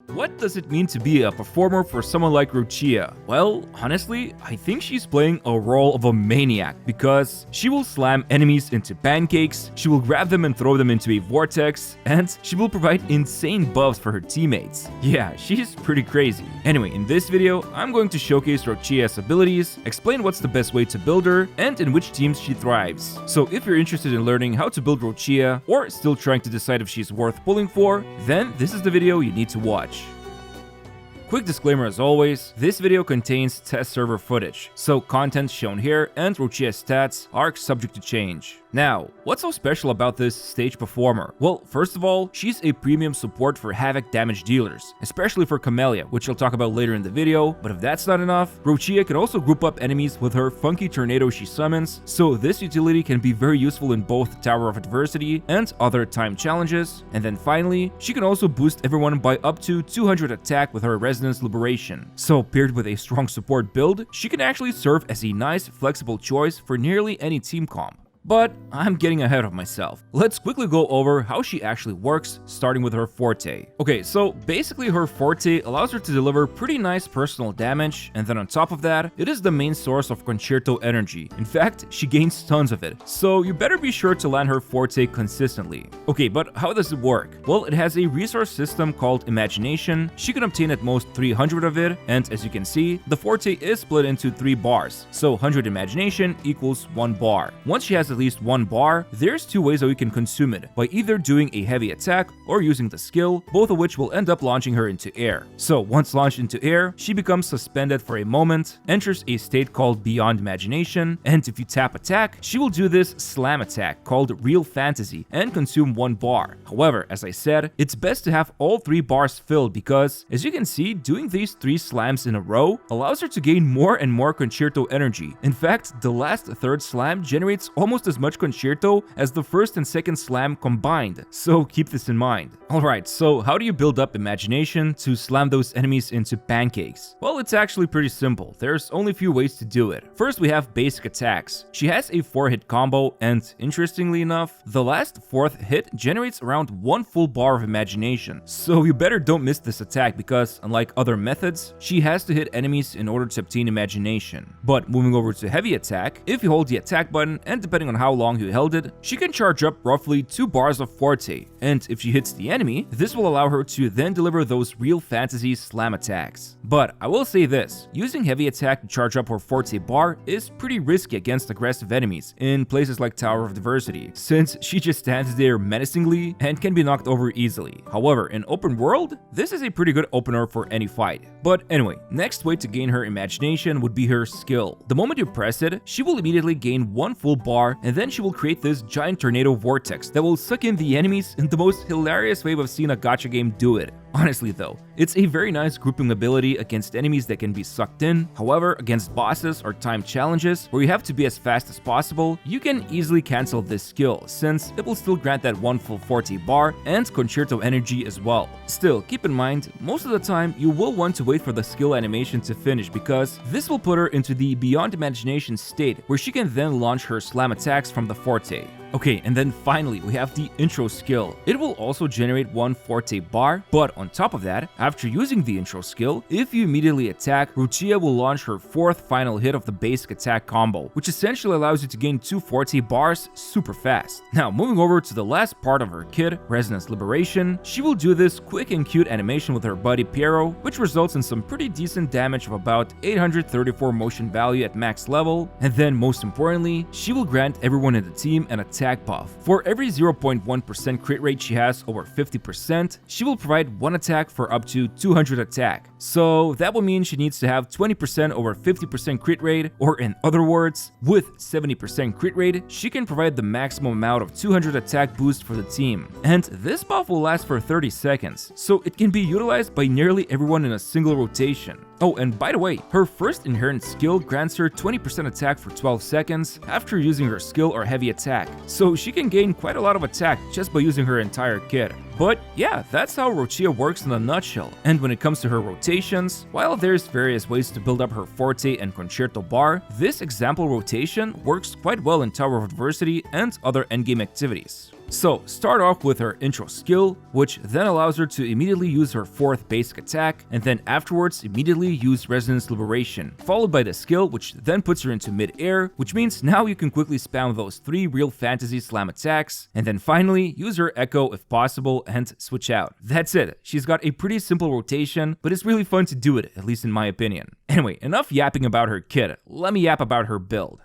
What does it mean to be a performer for someone like Roccia? Well, honestly, I think she's playing a role of a maniac because she will slam enemies into pancakes, she will grab them and throw them into a vortex, and she will provide insane buffs for her teammates. Yeah, she's pretty crazy. Anyway, in this video, I'm going to showcase Roccia's abilities, explain what's the best way to build her, and in which teams she thrives. So if you're interested in learning how to build Roccia, or still trying to decide if she's worth pulling for, then this is the video you need to watch. Quick disclaimer as always, this video contains test server footage, so content shown here and Roccia's stats are subject to change. Now, what's so special about this stage performer? Well, first of all, she's a premium support for havoc damage dealers, especially for Camellia, which I'll talk about later in the video, but if that's not enough, Roccia can also group up enemies with her funky tornado she summons, so this utility can be very useful in both Tower of Adversity and other time challenges. And then finally, she can also boost everyone by up to 200 attack with her Resonance Liberation. So paired with a strong support build, she can actually serve as a nice flexible choice for nearly any team comp. But I'm getting ahead of myself. Let's quickly go over how she actually works, starting with her forte. Okay, so basically her forte allows her to deliver pretty nice personal damage, and then on top of that, it is the main source of concerto energy. In fact, she gains tons of it, so you better be sure to land her forte consistently. Okay, but how does it work? Well, it has a resource system called Imagination. She can obtain at most 300 of it, and as you can see, the forte is split into 3 bars, so 100 Imagination equals 1 bar. Once she has at least 1 bar, there's 2 ways that we can consume it, by either doing a heavy attack or using the skill, both of which will end up launching her into air. So once launched into air, she becomes suspended for a moment, enters a state called Beyond Imagination, and if you tap attack, she will do this slam attack called Real Fantasy and consume 1 bar. However, as I said, it's best to have all 3 bars filled because, as you can see, doing these 3 slams in a row allows her to gain more and more concerto energy. In fact, the last third slam generates almost as much concerto as the first and second slam combined, so keep this in mind. Alright, so how do you build up Imagination to slam those enemies into pancakes? Well, it's actually pretty simple. There's only a few ways to do it. First, we have basic attacks. She has a 4-hit combo, and interestingly enough, the last 4th hit generates around 1 full bar of Imagination, so you better don't miss this attack because, unlike other methods, she has to hit enemies in order to obtain Imagination. But moving over to heavy attack, if you hold the attack button, and depending on how long you held it, she can charge up roughly 2 bars of forte, and if she hits the enemy, this will allow her to then deliver those Real Fantasy slam attacks. But I will say this, using heavy attack to charge up her forte bar is pretty risky against aggressive enemies in places like Tower of Adversity, since she just stands there menacingly and can be knocked over easily. However, in open world, this is a pretty good opener for any fight. But anyway, next way to gain her Imagination would be her skill. The moment you press it, she will immediately gain 1 full bar, and then she will create this giant tornado vortex that will suck in the enemies in the most hilarious way I've seen a gacha game do it. Honestly though, it's a very nice grouping ability against enemies that can be sucked in. However, against bosses or time challenges where you have to be as fast as possible, you can easily cancel this skill since it will still grant that 1 full forte bar and concerto energy as well. Still, keep in mind, most of the time you will want to wait for the skill animation to finish because this will put her into the Beyond Imagination state where she can then launch her slam attacks from the forte. Okay, and then finally, we have the intro skill. It will also generate 1 forte bar, but on top of that, after using the intro skill, if you immediately attack, Roccia will launch her 4th final hit of the basic attack combo, which essentially allows you to gain 2 forte bars super fast. Now, moving over to the last part of her kit, Resonance Liberation, she will do this quick and cute animation with her buddy Piero, which results in some pretty decent damage of about 834 motion value at max level, and then most importantly, she will grant everyone in the team an attack buff. For every 0.1% crit rate she has over 50%, she will provide 1 attack for up to 200 attack. So that will mean she needs to have 20% over 50% crit rate, or in other words, with 70% crit rate, she can provide the maximum amount of 200 attack boost for the team. And this buff will last for 30 seconds, so it can be utilized by nearly everyone in a single rotation. Oh, and by the way, her first inherent skill grants her 20% attack for 12 seconds after using her skill or heavy attack, so she can gain quite a lot of attack just by using her entire kit. But yeah, that's how Roccia works in a nutshell. And when it comes to her rotations, while there's various ways to build up her forte and concerto bar, this example rotation works quite well in Tower of Adversity and other endgame activities. So start off with her intro skill, which then allows her to immediately use her 4th basic attack, and then afterwards immediately use Resonance Liberation, followed by the skill which then puts her into mid-air, which means now you can quickly spam those 3 real fantasy slam attacks, and then finally use her Echo if possible and switch out. That's it. She's got a pretty simple rotation, but it's really fun to do it, at least in my opinion. Anyway, enough yapping about her kit, let me yap about her build.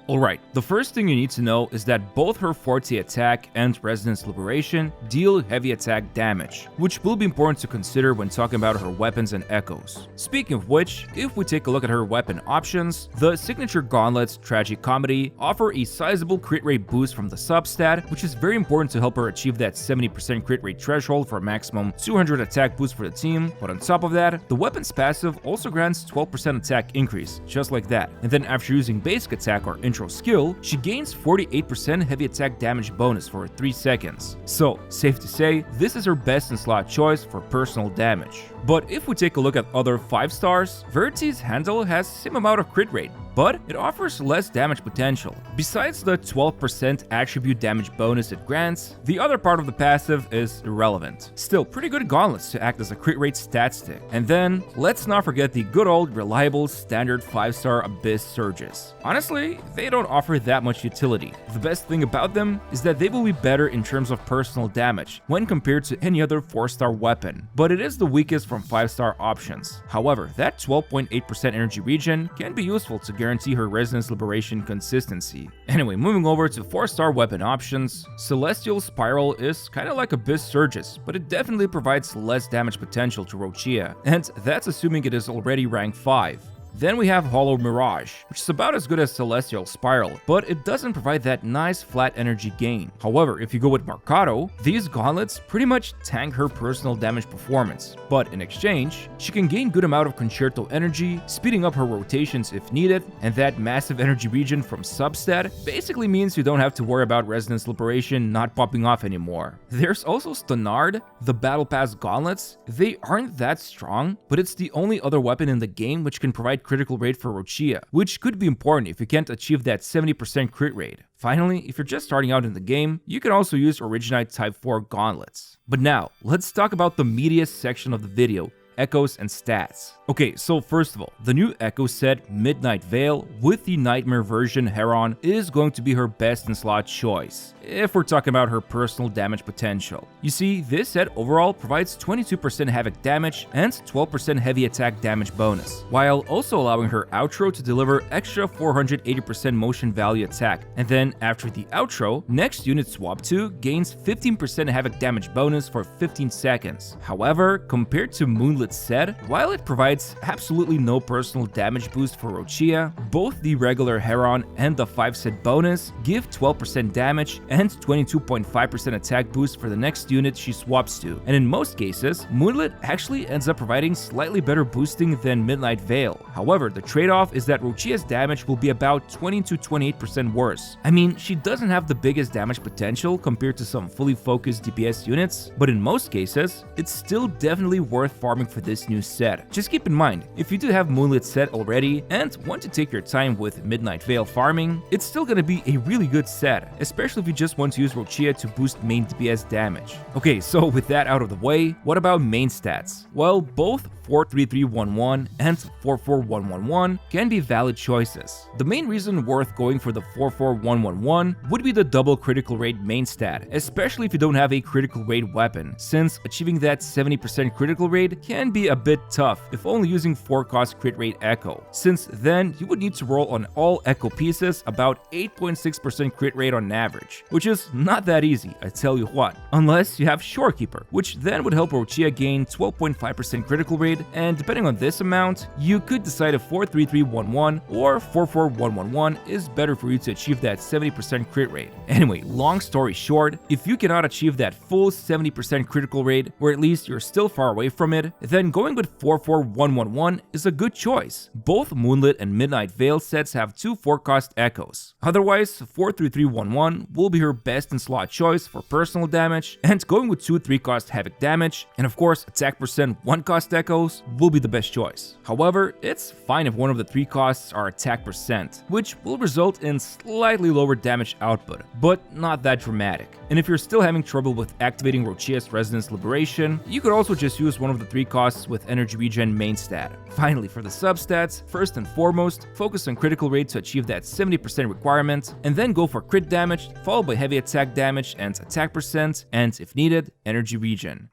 Alright, the first thing you need to know is that both her Forte attack and Resonance Liberation deal heavy attack damage, which will be important to consider when talking about her weapons and echoes. Speaking of which, if we take a look at her weapon options, the signature gauntlets Tragic Comedy offer a sizable crit rate boost from the substat, which is very important to help her achieve that 70% crit rate threshold for a maximum 200 attack boost for the team, but on top of that, the weapon's passive also grants 12% attack increase, just like that, and then after using basic attack or intro skill, she gains 48% heavy attack damage bonus for 3 seconds. So, safe to say, this is her best in slot choice for personal damage. But if we take a look at other 5 stars, Verity's handle has same amount of crit rate, but it offers less damage potential. Besides the 12% attribute damage bonus it grants, the other part of the passive is irrelevant. Still, pretty good gauntlets to act as a crit rate stat stick. And then, let's not forget the good old reliable standard 5-star Abyss Surges. Honestly, they don't offer that much utility. The best thing about them is that they will be better in terms of personal damage when compared to any other 4-star weapon, but it is the weakest from 5-star options. However, that 12.8% energy regen can be useful to guarantee her Resonance Liberation consistency. Anyway, moving over to 4-star weapon options, Celestial Spiral is kinda like Abyss Surges, but it definitely provides less damage potential to Roccia, and that's assuming it is already rank 5. Then we have Hollow Mirage, which is about as good as Celestial Spiral, but it doesn't provide that nice flat energy gain. However, if you go with Mercado, these gauntlets pretty much tank her personal damage performance, but in exchange, she can gain good amount of Concerto energy, speeding up her rotations if needed, and that massive energy regen from substat basically means you don't have to worry about Resonance Liberation not popping off anymore. There's also Stonard, the Battle Pass gauntlets. They aren't that strong, but it's the only other weapon in the game which can provide critical rate for Roccia, which could be important if you can't achieve that 70% crit rate. Finally, if you're just starting out in the game, you can also use Originite Type 4 gauntlets. But now, let's talk about the meatiest section of the video, echoes and stats. Okay, so first of all, the new Echo set Midnight Veil with the Nightmare version Heron is going to be her best in slot choice, if we're talking about her personal damage potential. You see, this set overall provides 22% havoc damage and 12% heavy attack damage bonus, while also allowing her outro to deliver extra 480% motion value attack, and then after the outro, next unit swap to gains 15% havoc damage bonus for 15 seconds. However, compared to Moonlit set, while it provides absolutely no personal damage boost for Roccia, both the regular Heron and the 5-set bonus give 12% damage and 22.5% attack boost for the next unit she swaps to, and in most cases, Moonlit actually ends up providing slightly better boosting than Midnight Veil. However, the trade-off is that Roccia's damage will be about 20 to 28% worse. I mean, she doesn't have the biggest damage potential compared to some fully focused DPS units, but in most cases, it's still definitely worth farming for this new set. Just keep in mind, if you do have Moonlit set already and want to take your time with Midnight Veil farming, it's still gonna be a really good set, especially if you just want to use Roccia to boost main DPS damage. Okay, so with that out of the way, what about main stats? Well, both 43311 and 44111 can be valid choices. The main reason worth going for the 44111 would be the double critical rate main stat, especially if you don't have a critical rate weapon, since achieving that 70% critical rate can be a bit tough if only using 4-cost crit rate Echo, since then you would need to roll on all Echo pieces about 8.6% crit rate on average, which is not that easy, I tell you what, unless you have Shorekeeper, which then would help Roccia gain 12.5% critical rate, and depending on this amount, you could decide if 43311 or 44111 is better for you to achieve that 70% crit rate. Anyway, long story short, if you cannot achieve that full 70% critical rate, or at least you're still far away from it, then going with 44111 is a good choice. Both Moonlit and Midnight Veil sets have 2 4-cost Echoes. Otherwise, 43311 will be her best in slot choice for personal damage, and going with 2 3-cost Havoc damage, and of course attack percent 1-cost Echoes combos will be the best choice. However, it's fine if one of the 3 costs are attack percent, which will result in slightly lower damage output, but not that dramatic. And if you're still having trouble with activating Roccia's Resonance Liberation, you could also just use one of the 3 costs with Energy Regen main stat. Finally, for the substats, first and foremost, focus on critical rate to achieve that 70% requirement, and then go for crit damage, followed by heavy attack damage and attack percent, and if needed, energy regen.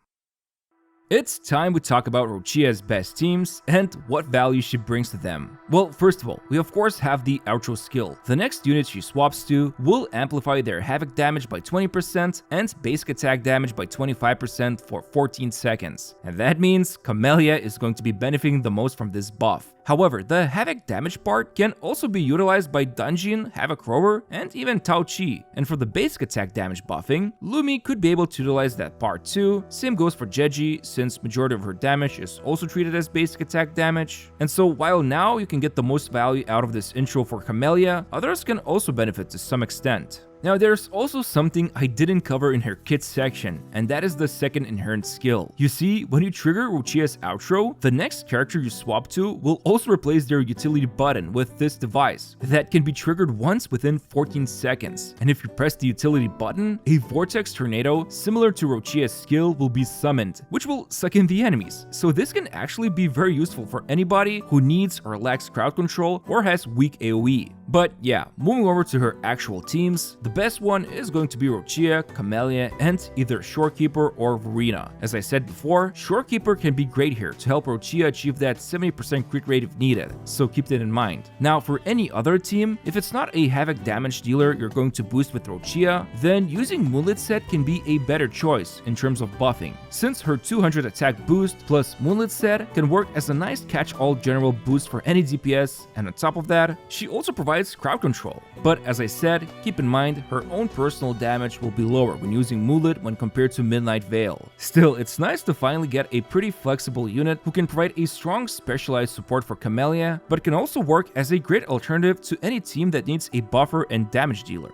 It's time we talk about Roccia's best teams and what value she brings to them. Well, first of all, we of course have the outro skill. The next unit she swaps to will amplify their Havoc damage by 20% and basic attack damage by 25% for 14 seconds. And that means Camellia is going to be benefiting the most from this buff. However, the Havoc damage part can also be utilized by Dungeon, Havoc Rower, and even Tao Chi. And for the basic attack damage buffing, Lumi could be able to utilize that part too. Same goes for Jeji, since majority of her damage is also treated as basic attack damage. And so while now you can get the most value out of this intro for Camellia, others can also benefit to some extent. Now, there's also something I didn't cover in her kit section, and that is the second inherent skill. You see, when you trigger Roccia's outro, the next character you swap to will also replace their utility button with this device that can be triggered once within 14 seconds. And if you press the utility button, a vortex tornado similar to Roccia's skill will be summoned, which will suck in the enemies. So this can actually be very useful for anybody who needs or lacks crowd control or has weak AoE. But yeah, moving over to her actual teams, the best one is going to be Roccia, Camellia, and either Shorekeeper or Verena. As I said before, Shorekeeper can be great here to help Roccia achieve that 70% crit rate if needed, so keep that in mind. Now, for any other team, if it's not a Havoc damage dealer you're going to boost with Roccia, then using Moonlit Set can be a better choice in terms of buffing, since her 200 attack boost plus Moonlit Set can work as a nice catch-all general boost for any DPS, and on top of that, she also provides crowd control. But as I said, keep in mind, her own personal damage will be lower when using Moonlit when compared to Midnight Veil. Still, it's nice to finally get a pretty flexible unit who can provide a strong specialized support for Camellia, but can also work as a great alternative to any team that needs a buffer and damage dealer.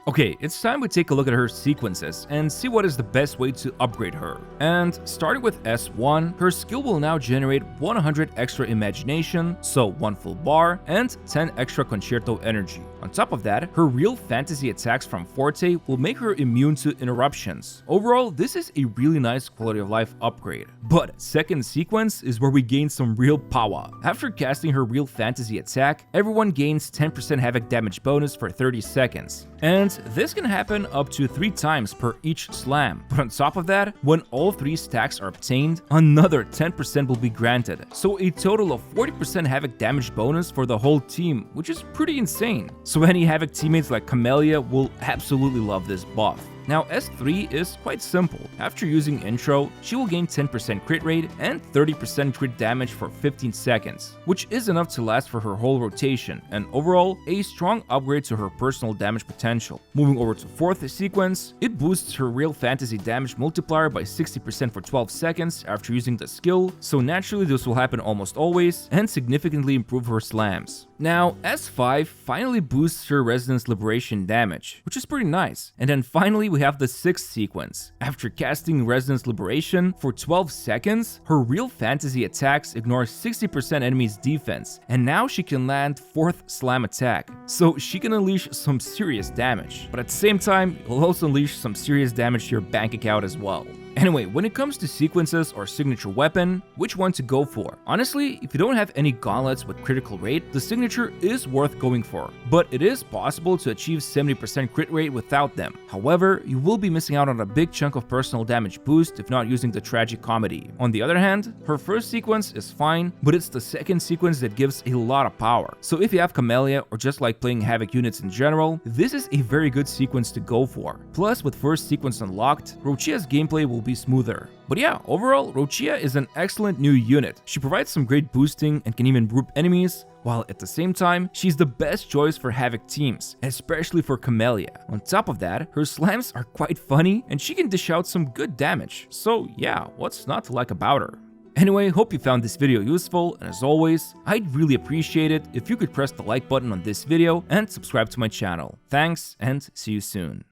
Okay, it's time we take a look at her sequences and see what is the best way to upgrade her. And starting with S1, her skill will now generate 100 extra imagination, so 1 full bar, and 10 extra concerto energy. On top of that, her real fantasy attacks from Forte will make her immune to interruptions. Overall, this is a really nice quality of life upgrade. But second sequence is where we gain some real power. After casting her real fantasy attack, everyone gains 10% Havoc damage bonus for 30 seconds. And this can happen up to 3 times per each slam. But on top of that, when all 3 stacks are obtained, another 10% will be granted. So a total of 40% Havoc damage bonus for the whole team, which is pretty insane. So any Havoc teammates like Camellia will absolutely love this buff. Now, S3 is quite simple. After using Intro, she will gain 10% crit rate and 30% crit damage for 15 seconds, which is enough to last for her whole rotation, and overall, a strong upgrade to her personal damage potential. Moving over to fourth sequence, it boosts her real fantasy damage multiplier by 60% for 12 seconds after using the skill, so naturally this will happen almost always, and significantly improve her slams. Now, S5 finally boosts her Resonance Liberation damage, which is pretty nice. And then finally, we have the sixth sequence. After casting Resonance Liberation for 12 seconds, her real fantasy attacks ignore 60% enemy's defense, and now she can land 4th slam attack. So she can unleash some serious damage, but at the same time, it'll also unleash some serious damage to your bank account as well. Anyway, when it comes to sequences or signature weapon, which one to go for? Honestly, if you don't have any gauntlets with critical rate, the signature is worth going for, but it is possible to achieve 70% crit rate without them. However, you will be missing out on a big chunk of personal damage boost if not using the Tragic Comedy. On the other hand, her first sequence is fine, but it's the second sequence that gives a lot of power. So if you have Camellia or just like playing Havoc units in general, this is a very good sequence to go for. Plus, with first sequence unlocked, Roccia's gameplay will be smoother. But yeah, overall, Roccia is an excellent new unit. She provides some great boosting and can even group enemies, while at the same time, she's the best choice for Havoc teams, especially for Camellia. On top of that, her slams are quite funny and she can dish out some good damage. So yeah, what's not to like about her? Anyway, hope you found this video useful, and as always, I'd really appreciate it if you could press the like button on this video and subscribe to my channel. Thanks, and see you soon.